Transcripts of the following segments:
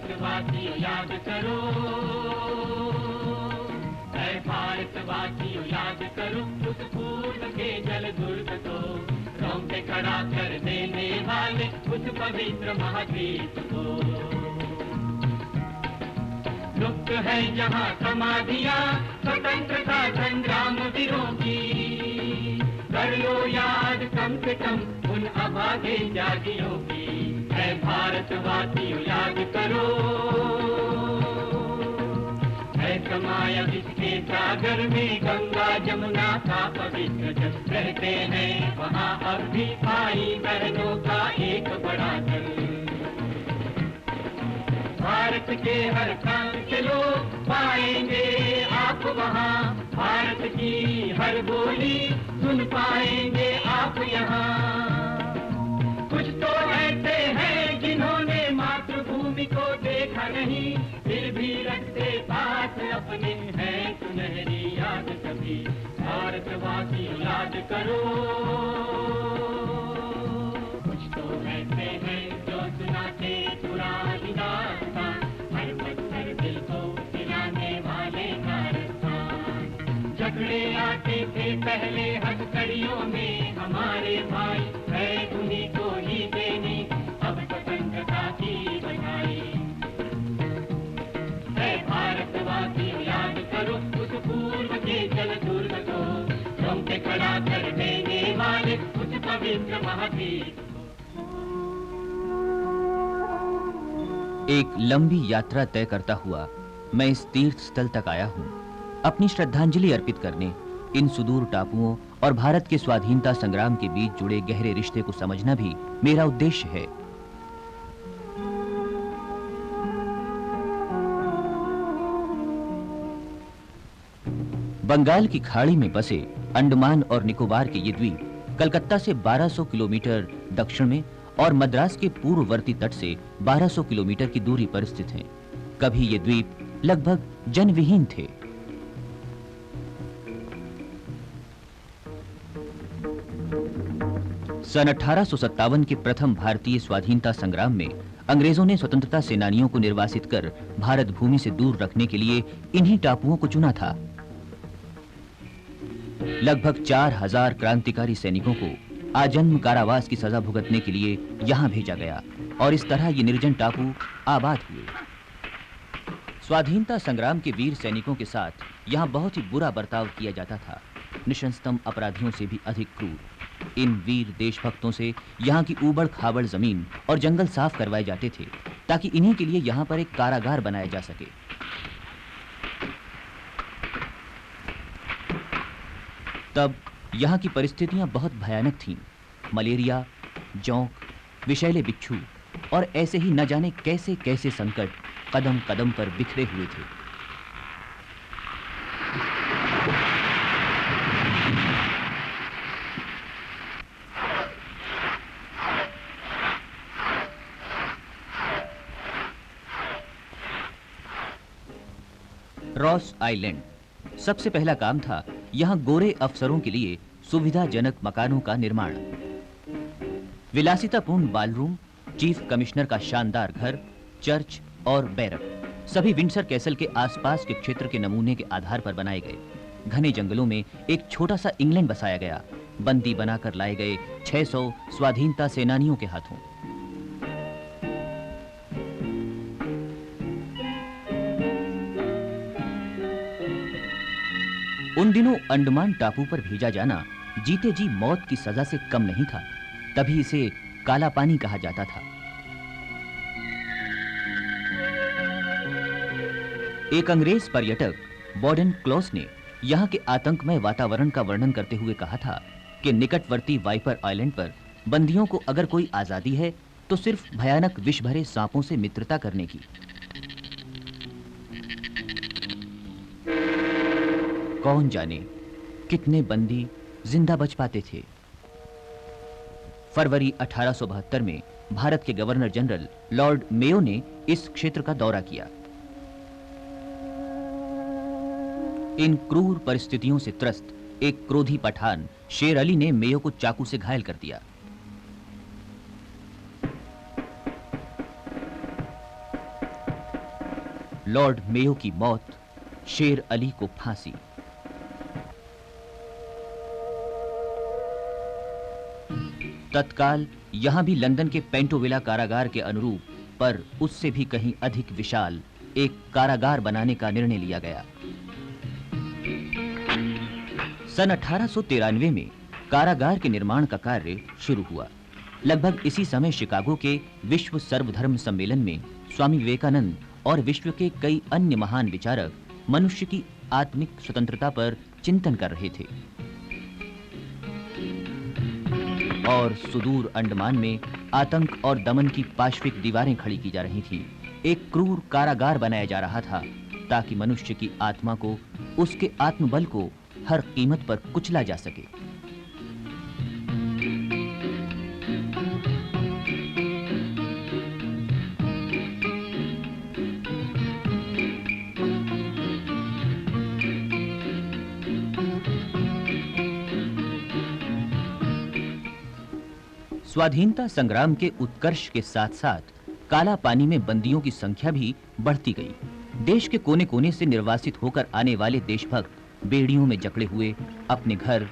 भारतवासियों याद करो, ऐ भारतवासियों याद करो उस पूर्व के जल दुर्ग को, रोंगटे खड़ा कर देने वाले उस पवित्र महाद्वीप को। लुप्त है जहाँ समाधियाँ स्वतंत्रता संग्राम वीरों की, कर लो याद कम से कम उन अभागे त्यागियों की। ऐ भारतवासियों याद करो, है समाया जिसके सागर में गंगा जमुना का पवित्र जल, रहते हैं वहाँ अब भी भाई बहनों का एक बड़ा दल। भारत के हर प्रांत के लोग पाएंगे आप वहाँ, भारत की हर बोली सुन पाएंगे आप यहाँ। कुछ तो ऐसे हैं जिन्होंने मातृभूमि को देखा नहीं, फिर भी रखते पास अपने हैं सुनहरी याद सभी। भारतवासियों याद करो, कुछ तो ऐसे हैं जो सुनाते पुरानी दास्तां, हर पत्थर दिल को हिलाने वाले कारस्तान। झगड़े आते थे पहले हथकड़ियों में हमारे भाई, है उन्हीं को ही देनी अब स्वतंत्रता की बधाई। है भारतवासियों याद करो उस पूर्व के जल दुर्ग को, रोंगटे खड़ा कर देने वाले उस पवित्र महाद्वीप को। एक लंबी यात्रा तय करता हुआ मैं इस तीर्थ स्थल तक आया हूँ, अपनी श्रद्धांजलि अर्पित करने। इन सुदूर टापुओं और भारत के स्वाधीनता संग्राम के बीच जुड़े गहरे रिश्ते को समझना भी मेरा उद्देश्य है। बंगाल की खाड़ी में बसे अंडमान और निकोबार के ये द्वीप कलकत्ता से 1200 किलोमीटर दक्षिण में और मद्रास के पूर्ववर्ती तट से 1200 किलोमीटर की दूरी पर स्थित हैं। कभी ये द्वीप लगभग जनविहीन थे। सन 1857 के प्रथम भारतीय स्वाधीनता संग्राम में अंग्रेजों ने स्वतंत्रता सेनानियों को निर्वासित कर भारत भूमि से दूर रखने के लिए इन्हीं टापुओं को चुना था। लगभग 4000 क्रांतिकारी सैनिकों को आजन्म कारावास की सजा भुगतने के लिए यहां भेजा गया और इस तरह ये निर्जन टापू आबाद हुए। स्वाधीनता संग्राम के वीर सैनिकों के साथ यहां बहुत ही बुरा बर्ताव किया जाता था, निशंस्तम अपराधियों से भी अधिक क्रूर। इन वीर देशभक्तों से यहाँ की ऊबड़ खाबड़ जमीन और जंगल साफ करवाए जाते थे ताकि इन्हीं के लिए यहाँ पर एक कारागार बनाया जा सके। तब यहाँ की परिस्थितियां बहुत भयानक थीं। मलेरिया, जोंक, विषैले बिच्छू और ऐसे ही न जाने कैसे कैसे संकट कदम कदम पर बिखरे हुए थे। रॉस आइलैंड सबसे पहला काम था यहाँ गोरे अफसरों के लिए सुविधाजनक मकानों का निर्माण। विलासितापूर्ण बालरूम, चीफ कमिश्नर का शानदार घर, चर्च और बैरक सभी विंडसर कैसल के आसपास के क्षेत्र के नमूने के आधार पर बनाए गए। घने जंगलों में एक छोटा सा इंग्लैंड बसाया गया, बंदी बनाकर लाए गए 600 स्वाधीनता सेनानियों के हाथों। उन दिनों अंडमान टापू पर भेजा जाना जीते जी मौत की सजा से कम नहीं था, तभी इसे काला पानी कहा जाता था। एक अंग्रेज पर्यटक बॉर्डन क्लॉस ने यहाँ के आतंकमय वातावरण का वर्णन करते हुए कहा था कि निकटवर्ती वाइपर आइलैंड पर बंदियों को अगर कोई आजादी है तो सिर्फ भयानक विष भरे सांपों से मित्रता करने की। कौन जाने कितने बंदी जिंदा बच पाते थे। फरवरी 1872 में भारत के गवर्नर जनरल लॉर्ड मेयो ने इस क्षेत्र का दौरा किया। इन क्रूर परिस्थितियों से त्रस्त एक क्रोधी पठान शेर अली ने मेयो को चाकू से घायल कर दिया। लॉर्ड मेयो की मौत, शेर अली को फांसी। तत्काल यहां भी लंदन के पेंटोविला कारागार के अनुरूप, पर उससे भी कहीं अधिक विशाल एक कारागार बनाने का निर्णय लिया गया। सन 1893 में कारागार के निर्माण का कार्य शुरू हुआ। लगभग इसी समय शिकागो के विश्व सर्वधर्म सम्मेलन में स्वामी विवेकानंद और विश्व के कई अन्य महान विचारक मनुष्य की आत्मिक स्वतंत्रता पर चिंतन कर रहे थे। और सुदूर अंडमान में आतंक और दमन की पाशविक दीवारें खड़ी की जा रही थीं। एक क्रूर कारागार बनाया जा रहा था ताकि मनुष्य की आत्मा को, उसके आत्मबल को हर कीमत पर कुचला जा सके। स्वाधीनता संग्राम के उत्कर्ष के साथ साथ काला पानी में बंदियों की संख्या भी बढ़ती गई। देश के कोने कोने से निर्वासित होकर आने वाले देशभक्त बेड़ियों में जकड़े हुए अपने घर,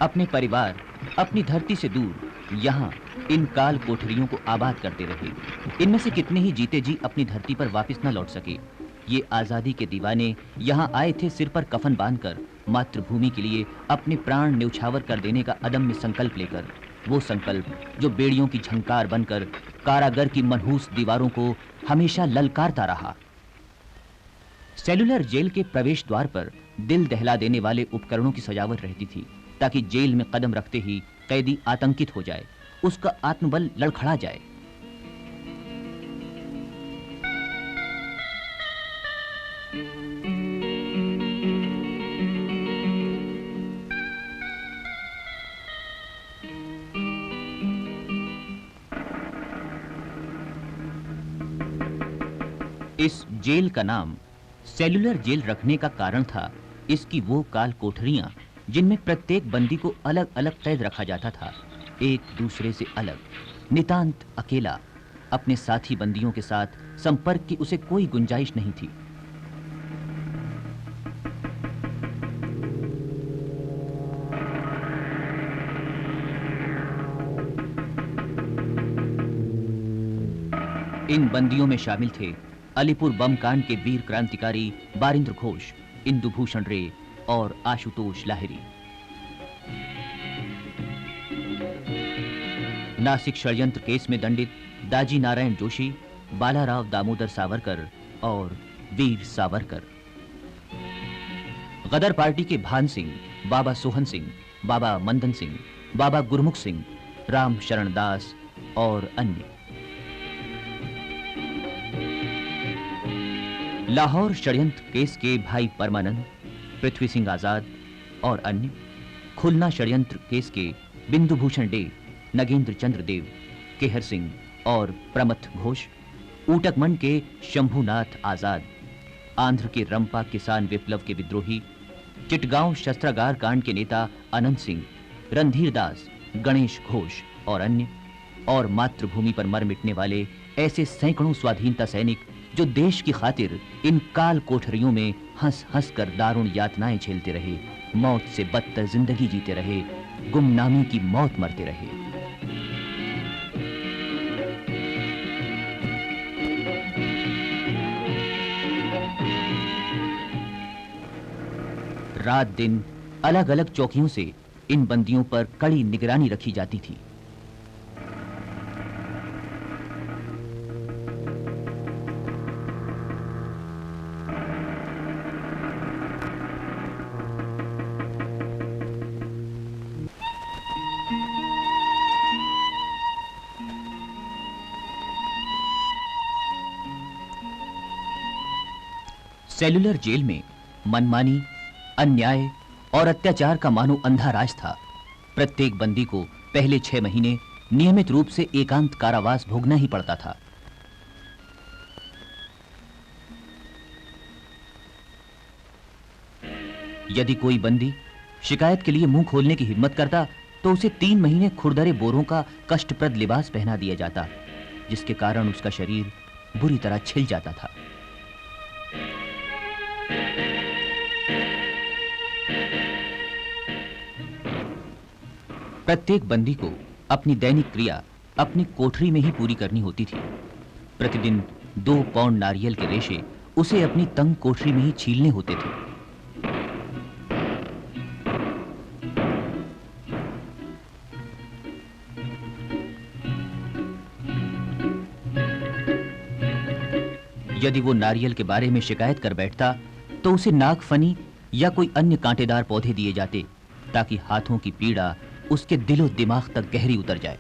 अपने परिवार, अपनी धरती से दूर यहाँ इन काल कोठरियों को आबाद करते रहे। इनमें से कितने ही जीते जी अपनी धरती पर वापस न लौट सके। ये आजादी के दीवाने यहाँ आए थे सिर पर कफन बांधकर, मातृभूमि के लिए अपने प्राण न्यौछावर कर देने का अदम्य संकल्प लेकर। वो संकल्प जो बेड़ियों की झंकार बनकर कारागार की मनहूस दीवारों को हमेशा ललकारता रहा। सेलुलर जेल के प्रवेश द्वार पर दिल दहला देने वाले उपकरणों की सजावट रहती थी ताकि जेल में कदम रखते ही कैदी आतंकित हो जाए, उसका आत्मबल लड़खड़ा जाए। इस जेल का नाम सेलुलर जेल रखने का कारण था इसकी वो काल कोठरियां जिनमें प्रत्येक बंदी को अलग अलग कैद रखा जाता था, एक दूसरे से अलग, नितांत अकेला। अपने साथी बंदियों के साथ संपर्क की उसे कोई गुंजाइश नहीं थी। इन बंदियों में शामिल थे अलीपुर बम कांड के वीर क्रांतिकारी बारिंद्र घोष, इंदुभूषण रे और आशुतोष लाहिरी। नासिक षड्यंत्र केस में दंडित दाजी नारायण जोशी, बालाराव दामोदर सावरकर और वीर सावरकर। गदर पार्टी के भान सिंह, बाबा सोहन सिंह, बाबा मंदन सिंह, बाबा गुरमुख सिंह, राम शरण दास और अन्य। लाहौर षड्यंत्र केस के भाई परमानंद, पृथ्वी सिंह आजाद और अन्य। खुलना षड्यंत्र केस के बिंदुभूषण डे, नगेंद्र चंद्र देव, केहर सिंह और प्रमथ घोष। ऊटकमंड के शंभुनाथ आजाद, आंध्र के रंपा किसान विप्लव के विद्रोही, चिटगांव शस्त्रागार कांड के नेता अनंत सिंह, रणधीर दास, गणेश घोष और अन्य। और मातृभूमि पर मर मिटने वाले ऐसे सैकड़ों स्वाधीनता सैनिक जो देश की खातिर इन काल कोठरियों में हंस हंस कर दारुण यातनाएं झेलते रहे, मौत से बदतर जिंदगी जीते रहे, गुमनामी की मौत मरते रहे। रात दिन अलग अलग चौकियों से इन बंदियों पर कड़ी निगरानी रखी जाती थी। सेलुलर जेल में मनमानी, अन्याय और अत्याचार का मानो अंधा राज था। प्रत्येक बंदी को पहले 6 महीने नियमित रूप से एकांत कारावास भोगना ही पड़ता था। यदि कोई बंदी शिकायत के लिए मुंह खोलने की हिम्मत करता तो उसे 3 महीने खुरदरे बोरों का कष्टप्रद लिबास पहना दिया जाता, जिसके कारण उसका शरीर बुरी तरह छिल जाता था। प्रत्येक बंदी को अपनी दैनिक क्रिया अपनी कोठरी में ही पूरी करनी होती थी। प्रतिदिन 2 पाउंड नारियल के रेशे उसे अपनी तंग कोठरी में ही छीलने होते थे। यदि वो नारियल के बारे में शिकायत कर बैठता तो उसे नागफनी या कोई अन्य कांटेदार पौधे दिए जाते ताकि हाथों की पीड़ा उसके दिलो दिमाग तक गहरी उतर जाए।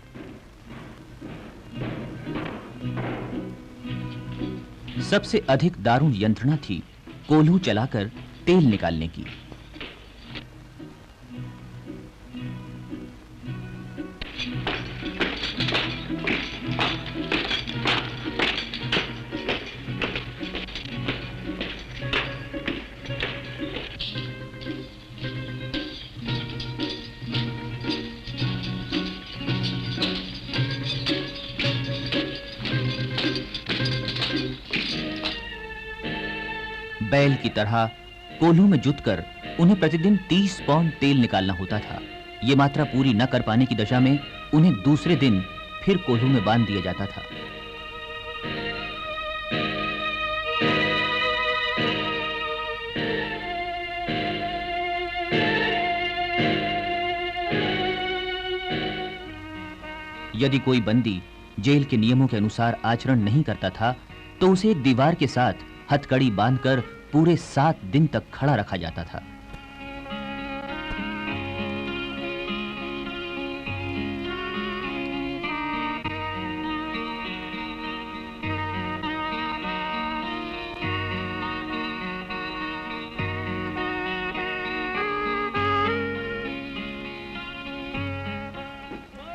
सबसे अधिक दारुण यंत्रणा थी कोल्हू चलाकर तेल निकालने की। बैल की तरह कोल्हू में जुतकर उन्हें प्रतिदिन 30 पाउंड तेल निकालना होता था। ये मात्रा पूरी न कर पाने की दशा में उन्हें दूसरे दिन फिर कोल्हू में बांध दिया जाता था। यदि कोई बंदी जेल के नियमों के अनुसार आचरण नहीं करता था तो उसे एक दीवार के साथ हथकड़ी बांधकर पूरे 7 दिन तक खड़ा रखा जाता था।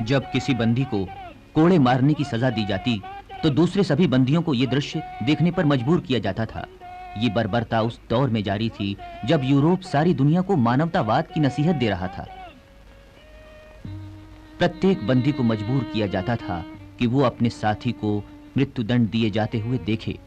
जब किसी बंदी को कोड़े मारने की सजा दी जाती तो दूसरे सभी बंदियों को यह दृश्य देखने पर मजबूर किया जाता था। ये बर्बरता उस दौर में जारी थी जब यूरोप सारी दुनिया को मानवतावाद की नसीहत दे रहा था। प्रत्येक बंदी को मजबूर किया जाता था कि वो अपने साथी को मृत्युदंड दिए जाते हुए देखे।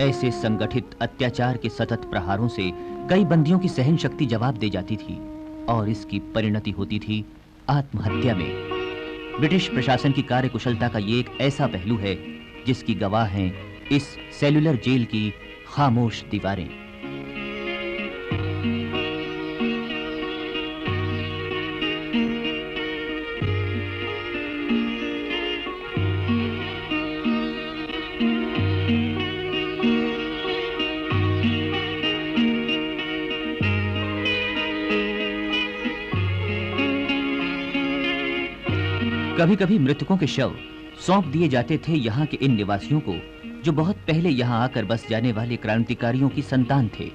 ऐसे संगठित अत्याचार के सतत प्रहारों से कई बंदियों की सहन शक्ति जवाब दे जाती थी और इसकी परिणति होती थी आत्महत्या में। ब्रिटिश प्रशासन की कार्यकुशलता का ये एक ऐसा पहलू है जिसकी गवाह हैं इस सेलुलर जेल की खामोश दीवारें। कभी-कभी मृतकों के शव सौंप दिए जाते थे यहाँ के इन निवासियों को जो बहुत पहले यहाँ आकर बस जाने वाले क्रांतिकारियों की संतान थे।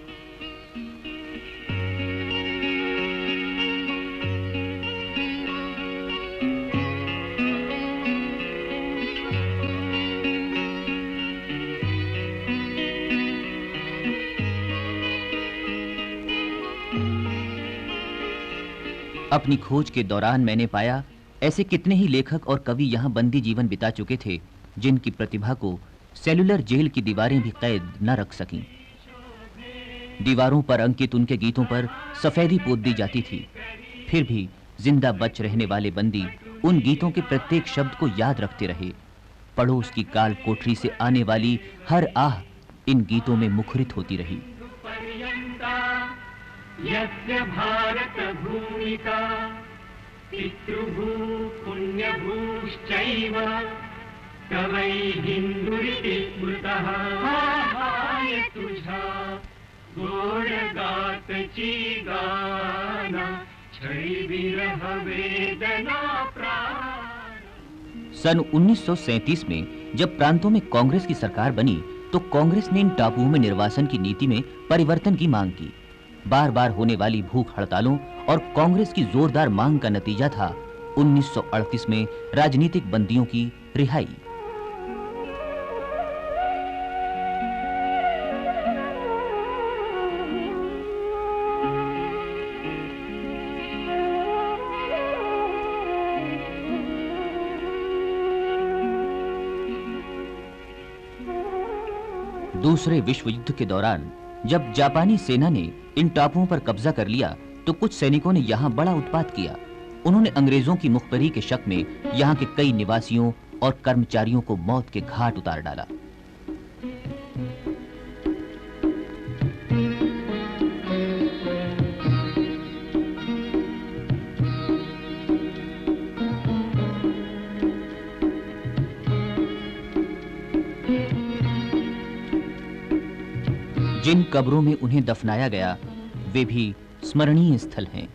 अपनी खोज के दौरान मैंने पाया ऐसे कितने ही लेखक और कवि यहाँ बंदी जीवन बिता चुके थे जिनकी प्रतिभा को सेलुलर जेल की दीवारें भी कैद न रख सकीं। दीवारों पर अंकित उनके गीतों पर सफेदी पोत दी जाती थी, फिर भी जिंदा बच रहने वाले बंदी उन गीतों के प्रत्येक शब्द को याद रखते रहे। पड़ोस की काल कोठरी से आने वाली हर आह इन गीतों में मुखरित होती रही। यस्य भारत भूमिका पितृभू पुण्यभूश्चैव तवै हिंदुरिति स्मृतः हाय तुझा गोड गातची गाना सन 1937 में जब प्रांतों में कांग्रेस की सरकार बनी तो कांग्रेस ने इन टापुओं में निर्वासन की नीति में परिवर्तन की मांग की। बार बार होने वाली भूख हड़तालों और कांग्रेस की जोरदार मांग का नतीजा था 1938 में राजनीतिक बंदियों की रिहाई। दूसरे विश्व युद्ध के दौरान जब जापानी सेना ने इन टापुओं पर कब्जा कर लिया तो कुछ सैनिकों ने यहां बड़ा उत्पात किया। उन्होंने अंग्रेजों की मुखबरी के शक में यहां के कई निवासियों और कर्मचारियों को मौत के घाट उतार डाला। जिन कब्रों में उन्हें दफनाया गया वे भी स्मरणीय स्थल हैं।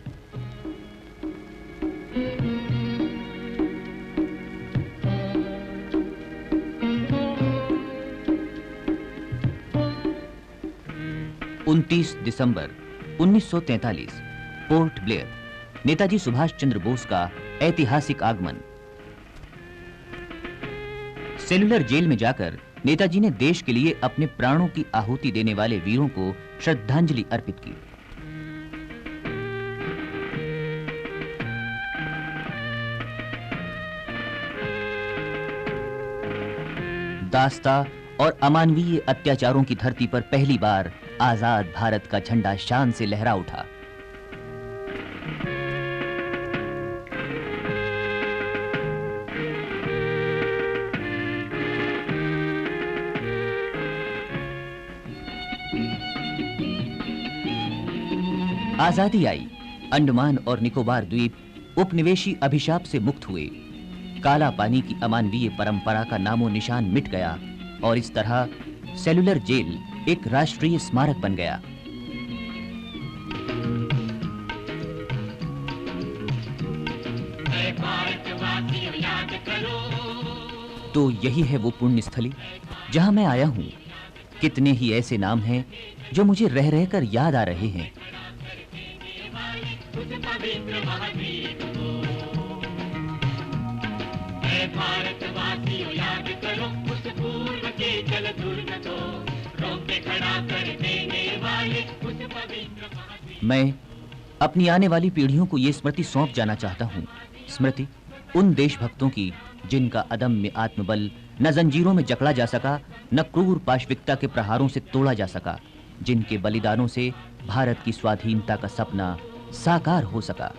दिसंबर 1943 पोर्ट ब्लेयर, नेताजी सुभाष चंद्र बोस का ऐतिहासिक आगमन। सेलुलर जेल में जाकर नेताजी ने देश के लिए अपने प्राणों की आहुति देने वाले वीरों को श्रद्धांजलि अर्पित की। दास्ता और अमानवीय अत्याचारों की धरती पर पहली बार आजाद भारत का झंडा शान से लहरा उठा। आजादी आई, अंडमान और निकोबार द्वीप उपनिवेशी अभिशाप से मुक्त हुए। काला पानी की अमानवीय परंपरा का नामो निशान मिट गया और इस तरह सेलुलर जेल एक राष्ट्रीय स्मारक बन गया। तो यही है वो पुण्य स्थली जहां मैं आया हूं। कितने ही ऐसे नाम हैं जो मुझे रह रहकर याद आ रहे हैं। भारतवासियों याद करो उस पूर्व के जल दुर्ग को, रोक के खड़ा कर देने वाले उस पवित्र। मैं अपनी आने वाली पीढ़ियों को ये स्मृति सौंप जाना चाहता हूँ। स्मृति उन देशभक्तों की जिनका अदम्य आत्मबल न जंजीरों में जकड़ा जा सका, न क्रूर पाशविकता के प्रहारों से तोड़ा जा सका, जिनके बलिदानों से भारत की स्वाधीनता का सपना साकार हो सका।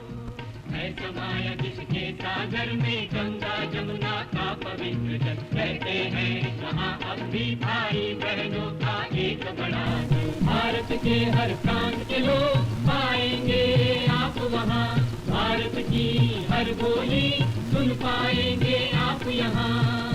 जिसके सागर में गंगा जमुना का पवित्र जल बहते हैं, जहाँ अब भी भाई बहनों का एक बड़ा भारत के हर प्रांत के लोग पाएंगे आप वहाँ, भारत की हर बोली सुन पाएंगे आप यहाँ।